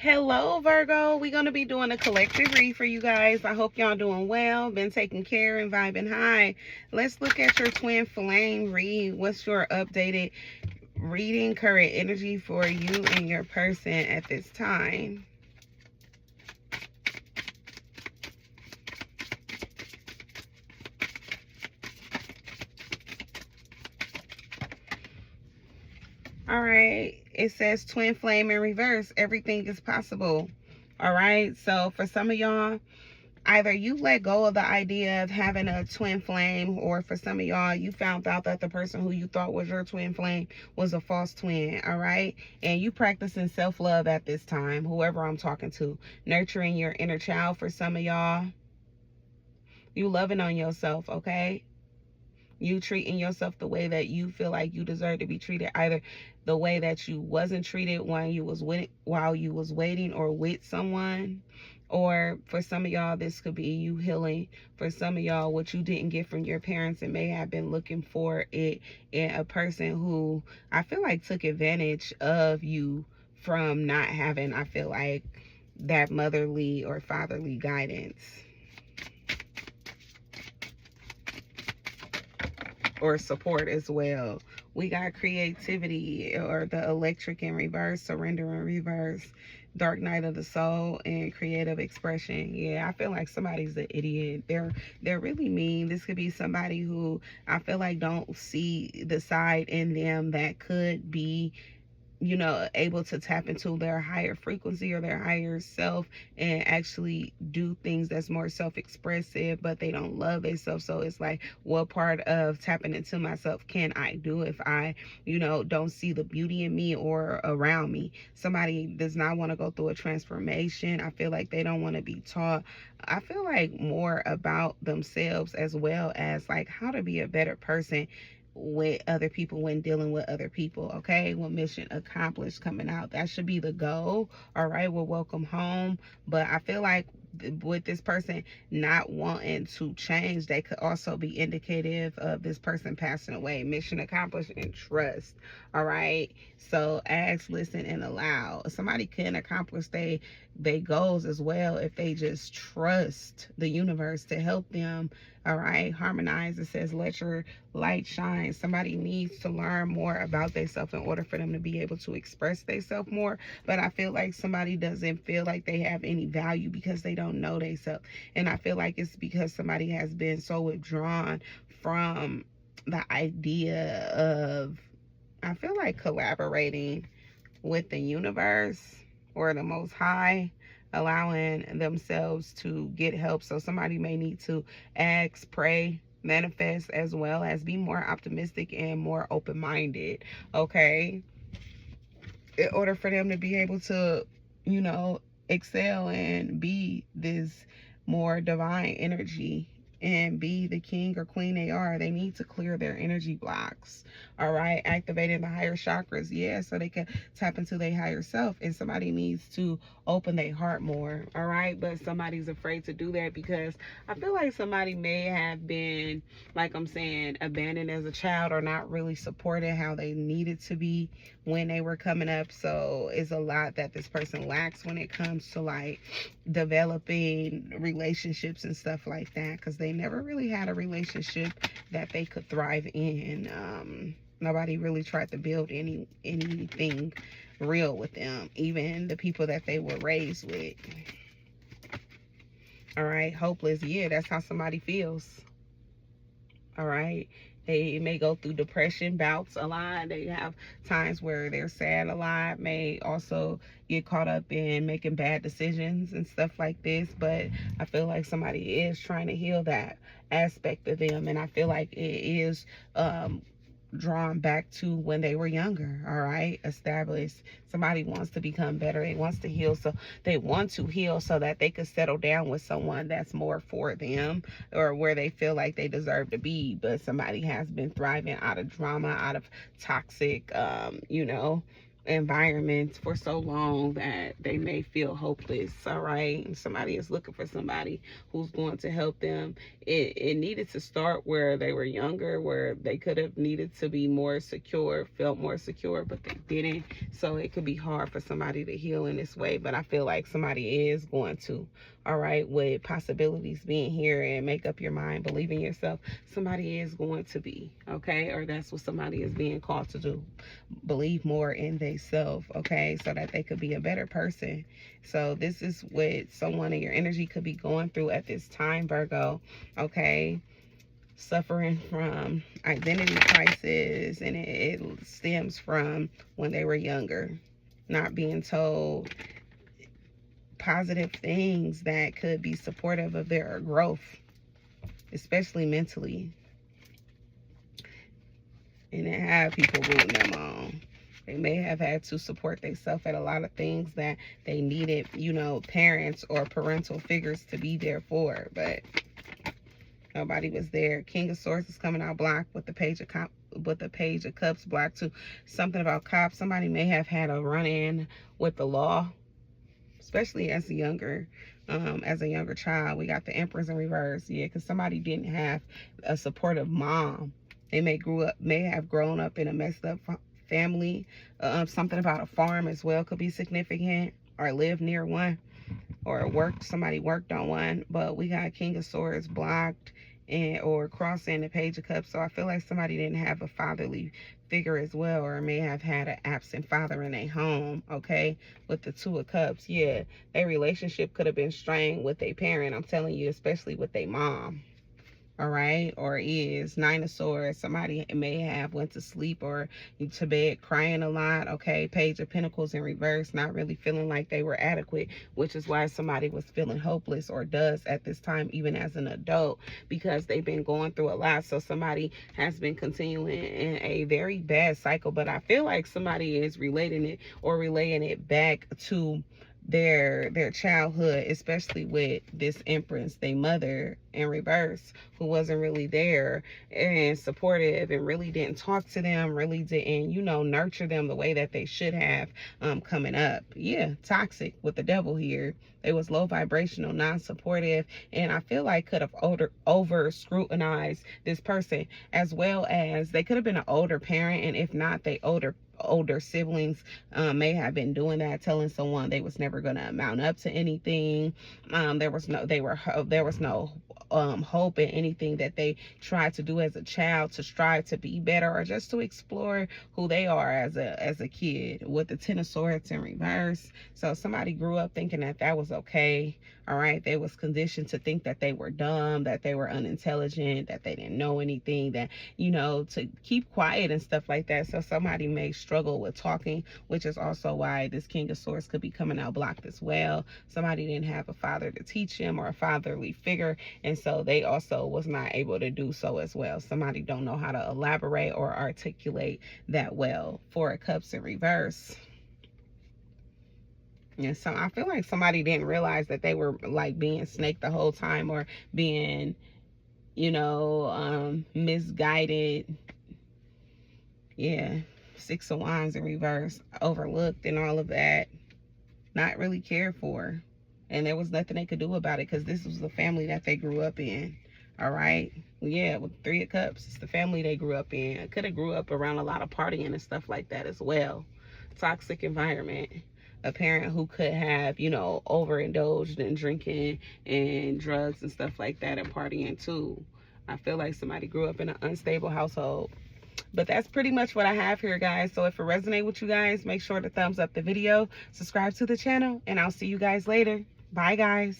Hello, Virgo. We're going to be doing a collective read for you guys. I hope y'all doing well, been taking care and vibing high. Let's look at your twin flame read. What's your updated reading, current energy for you and your person at this time? All right. It says twin flame in reverse. Everything is possible. All right. So for some of y'all, either you let go of the idea of having a twin flame, or for some of y'all, you found out that the person who you thought was your twin flame was a false twin. All right. And you practicing self-love at this time, whoever I'm talking to, nurturing your inner child. For some of y'all, you loving on yourself. Okay. You treating yourself the way that you feel like you deserve to be treated, either the way that you wasn't treated while you was waiting or with someone. Or for some of y'all, this could be you healing. For some of y'all, what you didn't get from your parents and may have been looking for it in a person who I feel like took advantage of you from not having, I feel like, that motherly or fatherly guidance or support as well. We got creativity, or the electric in reverse, surrender in reverse, dark night of the soul, and creative expression. Yeah, I feel like somebody's an idiot. They're really mean. This could be somebody who I feel like don't see the side in them that could be, able to tap into their higher frequency or their higher self and actually do things that's more self-expressive, but they don't love themselves. So it's like, what part of tapping into myself can I do if I, don't see the beauty in me or around me? Somebody does not want to go through a transformation. I feel like they don't want to be taught. I feel like more about themselves, as well as like how to be a better person with other people when dealing with other people. Okay, well, mission accomplished coming out. That should be the goal. All right, well, welcome home. But I feel like with this person not wanting to change, they could also be indicative of this person passing away. Mission accomplished and trust. All right, so ask, listen, and allow. Somebody can accomplish they goals as well if they just trust the universe to help them. All right, harmonize. It says let your light shine. Somebody needs to learn more about themselves in order for them to be able to express themselves more. But I feel like somebody doesn't feel like they have any value because they don't know themselves. And I feel like it's because somebody has been so withdrawn from the idea of, I feel like, collaborating with the universe or the Most High, allowing themselves to get help. So somebody may need to ask, pray, manifest, as well as be more optimistic and more open-minded. Okay, in order for them to be able to, excel and be this more divine energy and be the king or queen they are, they need to clear their energy blocks. All right, activating the higher chakras, yeah, so they can tap into their higher self. And somebody needs to open their heart more. All right, but somebody's afraid to do that because I feel like somebody may have been, like I'm saying, abandoned as a child or not really supported how they needed to be when they were coming up. So it's a lot that this person lacks when it comes to like developing relationships and stuff like that, because they never really had a relationship that they could thrive in. Nobody really tried to build anything real with them, even the people that they were raised with. All right, hopeless. Yeah, that's how somebody feels. All right, they may go through depression bouts a lot. They have times where they're sad a lot, may also get caught up in making bad decisions and stuff like this. But I feel like somebody is trying to heal that aspect of them, and I feel like it is drawn back to when they were younger. All right, established. Somebody wants to become better, they wants to heal, so they want to heal so that they could settle down with someone that's more for them or where they feel like they deserve to be. But somebody has been thriving out of drama, out of toxic environment for so long that they may feel hopeless. All right, and somebody is looking for somebody who's going to help them. It needed to start where they were younger, where they could have needed to be more secure, felt more secure, but they didn't. So it could be hard for somebody to heal in this way, but I feel like somebody is going to. All right, with possibilities being here, and make up your mind, believe in yourself, somebody is going to be, okay? Or that's what somebody is being called to do. Believe more in themselves, okay? So that they could be a better person. So this is what someone in your energy could be going through at this time, Virgo, okay? Suffering from identity crisis, and it stems from when they were younger, not being told positive things that could be supportive of their growth, especially mentally. And they have people rooting them on. They may have had to support themselves at a lot of things that they needed, you know, parents or parental figures to be there for, but nobody was there. King of Swords is coming out blocked with the Page of Cups blocked too. Something about cops. Somebody may have had a run-in with the law, especially as a younger child. We got the Empress in reverse. Yeah, because somebody didn't have a supportive mom. They may have grown up in a messed up family. Something about a farm as well could be significant, or live near one, or somebody worked on one. But we got King of Swords blocked, or crossing the Page of Cups. So I feel like somebody didn't have a fatherly figure as well, or may have had an absent father in their home, okay? With the Two of Cups, yeah, their relationship could have been strained with a parent, I'm telling you, especially with their mom. All right, or is Nine of Swords. Somebody may have went to sleep or to bed crying a lot, okay? Page of Pentacles in reverse, not really feeling like they were adequate, which is why somebody was feeling hopeless, or does at this time, even as an adult, because they've been going through a lot. So somebody has been continuing in a very bad cycle, but I feel like somebody is relating it or relaying it back to their childhood, especially with this Empress, their mother in reverse, who wasn't really there and supportive, and really didn't talk to them, really didn't, you know, nurture them the way that they should have coming up. Yeah, toxic with the Devil here. They was low vibrational, non-supportive, and I feel like could have over scrutinized this person, as well as they could have been an older parent, and if not, they older siblings may have been doing that, telling someone they was never going to amount up to anything. There was no hope in anything that they tried to do as a child to strive to be better, or just to explore who they are as a kid, with the Ten of Swords in reverse. So somebody grew up thinking that that was okay. All right, they was conditioned to think that they were dumb, that they were unintelligent, that they didn't know anything, that, you know, to keep quiet and stuff like that. So somebody may struggle with talking, which is also why this King of Swords could be coming out blocked as well. Somebody didn't have a father to teach him, or a fatherly figure, and so they also was not able to do so as well. Somebody don't know how to elaborate or articulate that well. Four of Cups in reverse. And so I feel like somebody didn't realize that they were like being snaked the whole time, or being, you know, misguided. Yeah, Six of Wands in reverse, overlooked and all of that, not really cared for. And there was nothing they could do about it, because this was the family that they grew up in. All right, yeah, with Three of Cups, it's the family they grew up in. Could have grew up around a lot of partying and stuff like that as well. Toxic environment. A parent who could have, you know, overindulged in drinking and drugs and stuff like that, and partying too. I feel like somebody grew up in an unstable household. But that's pretty much what I have here, guys. So if it resonates with you guys, make sure to thumbs up the video, subscribe to the channel, and I'll see you guys later. Bye, guys.